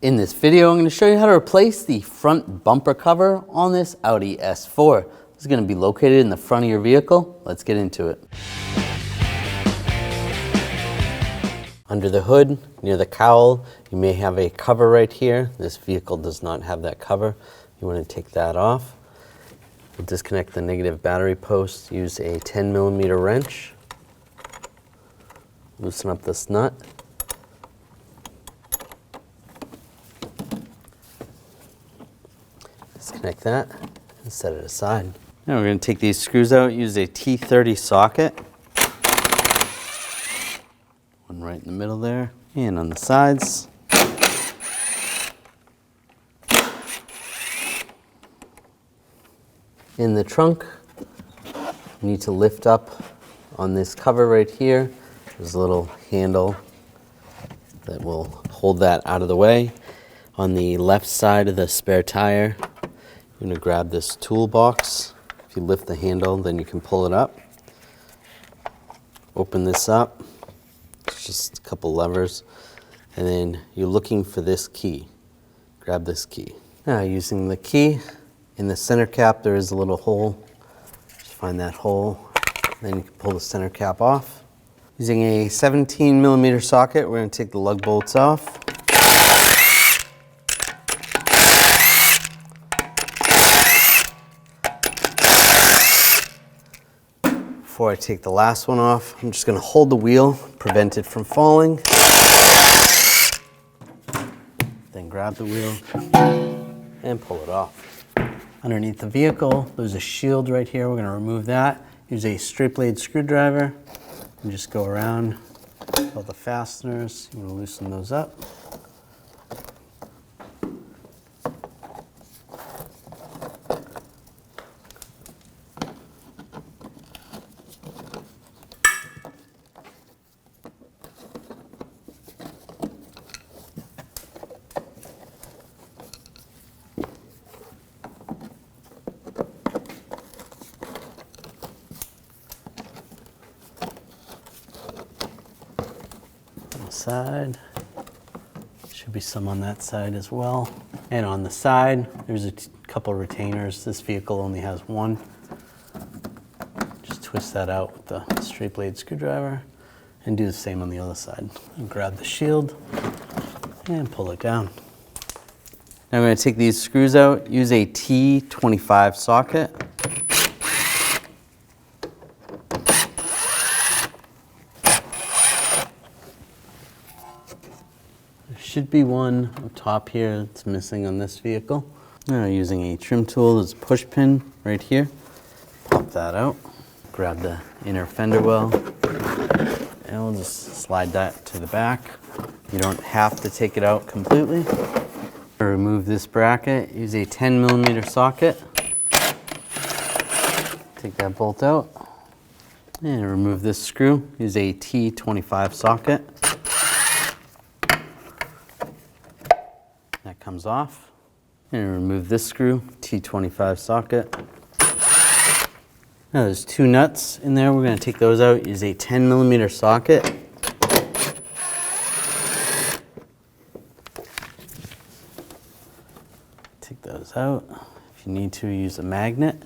In this video, I'm going to show you how to replace the front bumper cover on this Audi S4. This is going to be located in the front of your vehicle. Let's get into it. Under the hood, near the cowl, you may have a cover right here. This vehicle does not have that cover. You want to take that off. We'll disconnect the negative battery post. Use a 10mm wrench. Loosen up this nut. Disconnect that and set it aside. Now we're going to take these screws out, use a T30 socket. One right in the middle there, and on the sides. In the trunk, you need to lift up on this cover right here. There's a little handle that will hold that out of the way. On the left side of the spare tire, you're going to grab this toolbox. If you lift the handle, then you can pull it up. Open this up. It's just a couple levers. And then you're looking for this key. Grab this key. Now, using the key, in the center cap there is a little hole. Just find that hole. Then you can pull the center cap off. Using a 17mm socket, we're going to take the lug bolts off. Before I take the last one off, I'm just going to hold the wheel, prevent it from falling. Then grab the wheel and pull it off. Underneath the vehicle, there's a shield right here. We're going to remove that. Use a straight blade screwdriver and just go around all the fasteners. You want to loosen those up. Side. Should be some on that side as well. And on the side, there's a couple retainers. This vehicle only has one. Just twist that out with the straight blade screwdriver and do the same on the other side. And grab the shield and pull it down. Now I'm going to take these screws out, use a T25 socket. Should be one up top here that's missing on this vehicle. Now using a trim tool, there's a push pin right here. Pop that out. Grab the inner fender well and we'll just slide that to the back. You don't have to take it out completely. To remove this bracket, use a 10mm socket. Take that bolt out and remove this screw. Use a T25 socket. That comes off. And remove this screw, T25 socket. Now there's two nuts in there. We're going to take those out. Use a 10mm socket. Take those out. If you need to, use a magnet.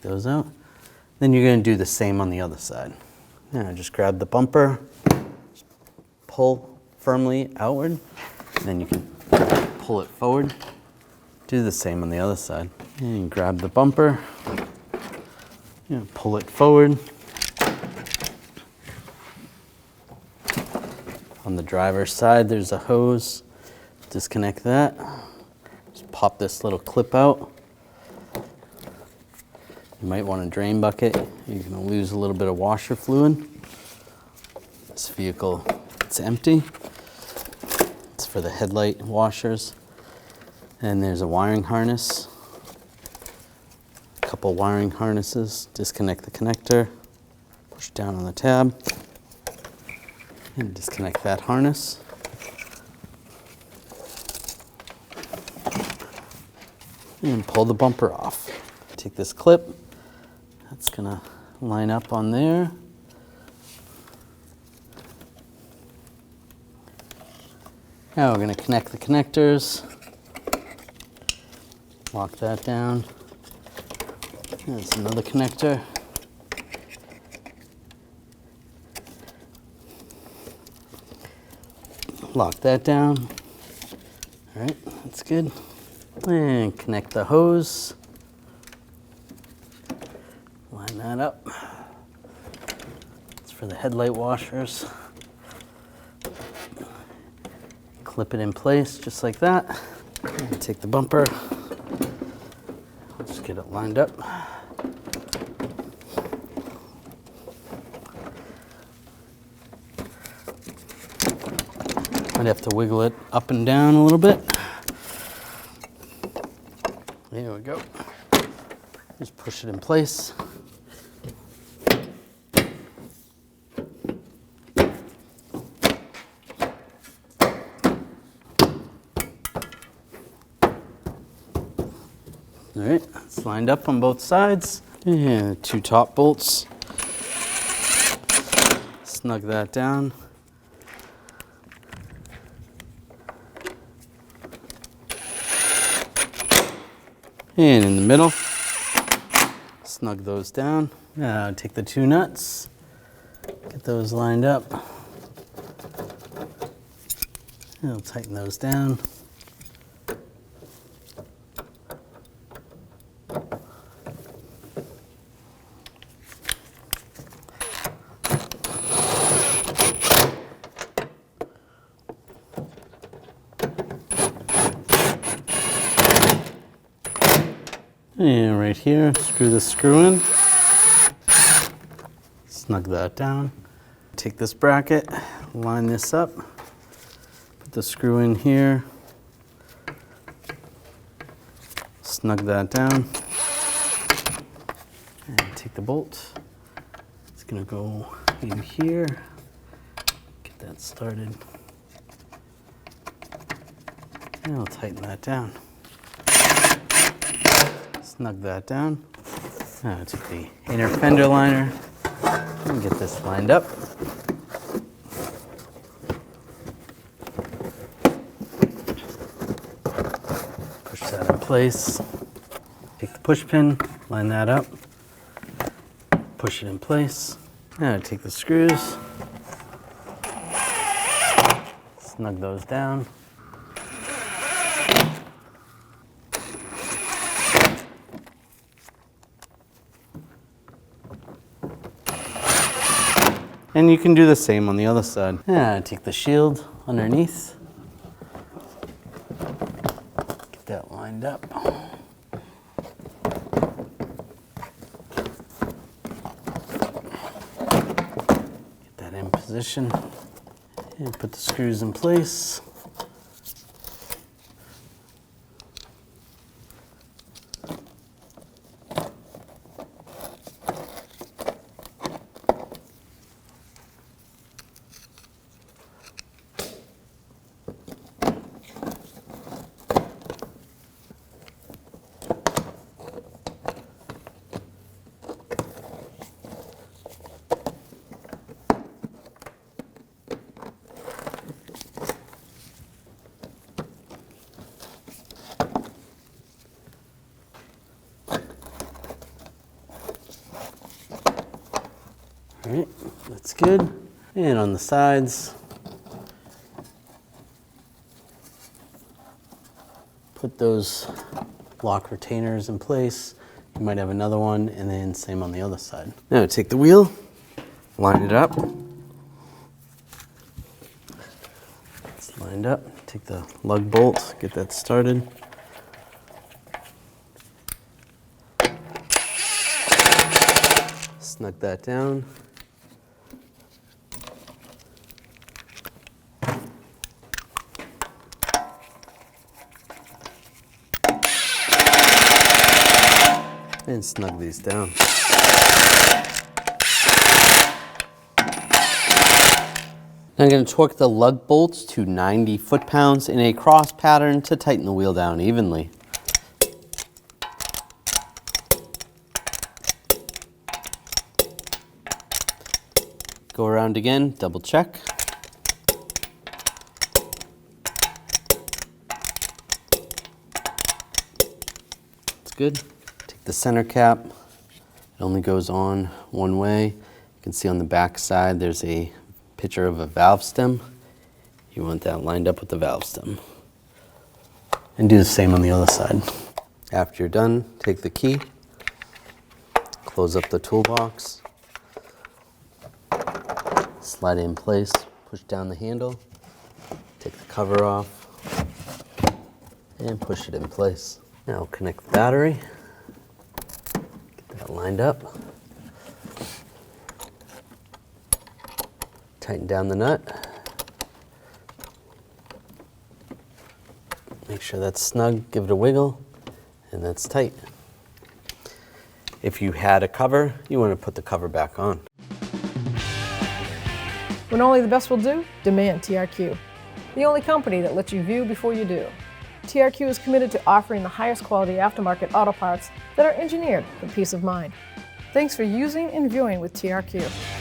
Those out. Then you're going to do the same on the other side. Now just grab the bumper, pull firmly outward, and then you can pull it forward. Do the same on the other side. And grab the bumper, pull it forward. On the driver's side, there's a hose. Disconnect that. Just pop this little clip out. You might want a drain bucket. You're going to lose a little bit of washer fluid. This vehicle, it's empty. It's for the headlight washers. And there's a wiring harness. A couple wiring harnesses. Disconnect the connector. Push down on the tab. And disconnect that harness. and pull the bumper off. Take this clip, that's gonna line up on there. Now we're gonna connect the connectors. Lock that down. There's another connector. Lock that down. All right, that's good. And connect the hose. Line that up. It's for the headlight washers. Clip it in place just like that. And take the bumper. Just get it lined up. Might have to wiggle it up and down a little bit. There we go. Just push it in place. All right, it's lined up on both sides. And 2 top bolts. Snug that down. And in the middle, snug those down. Now take the 2 nuts, get those lined up. And I'll tighten those down. And right here, screw the screw in. Snug that down. Take this bracket, line this up, put the screw in here, snug that down, and take the bolt. It's gonna go in here, get that started, and I'll tighten that down. Snug that down. Now I took the inner fender liner and get this lined up. Push that in place. Take the push pin, line that up, push it in place. Now I take the screws, snug those down. And you can do the same on the other side. Yeah, take the shield underneath. Get that lined up. Get that in position. And put the screws in place. All right, that's good. And on the sides, put those lock retainers in place. You might have another one, and then same on the other side. Now take the wheel, line it up. It's lined up. Take the lug bolt, get that started. Snug that down. And snug these down. Now I'm going to torque the lug bolts to 90 foot-pounds in a cross pattern to tighten the wheel down evenly. Go around again, double check. It's good. Take the center cap. It only goes on one way. You can see on the back side there's a picture of a valve stem. You want that lined up with the valve stem. And do the same on the other side. After you're done, take the key, close up the toolbox, slide it in place, push down the handle, take the cover off, and push it in place. Now connect the battery. Lined up. Tighten down the nut. Make sure that's snug, give it a wiggle, and that's tight. If you had a cover, you want to put the cover back on. When only the best will do, demand TRQ. The only company that lets you view before you do. TRQ is committed to offering the highest quality aftermarket auto parts that are engineered for peace of mind. Thanks for using and viewing with TRQ.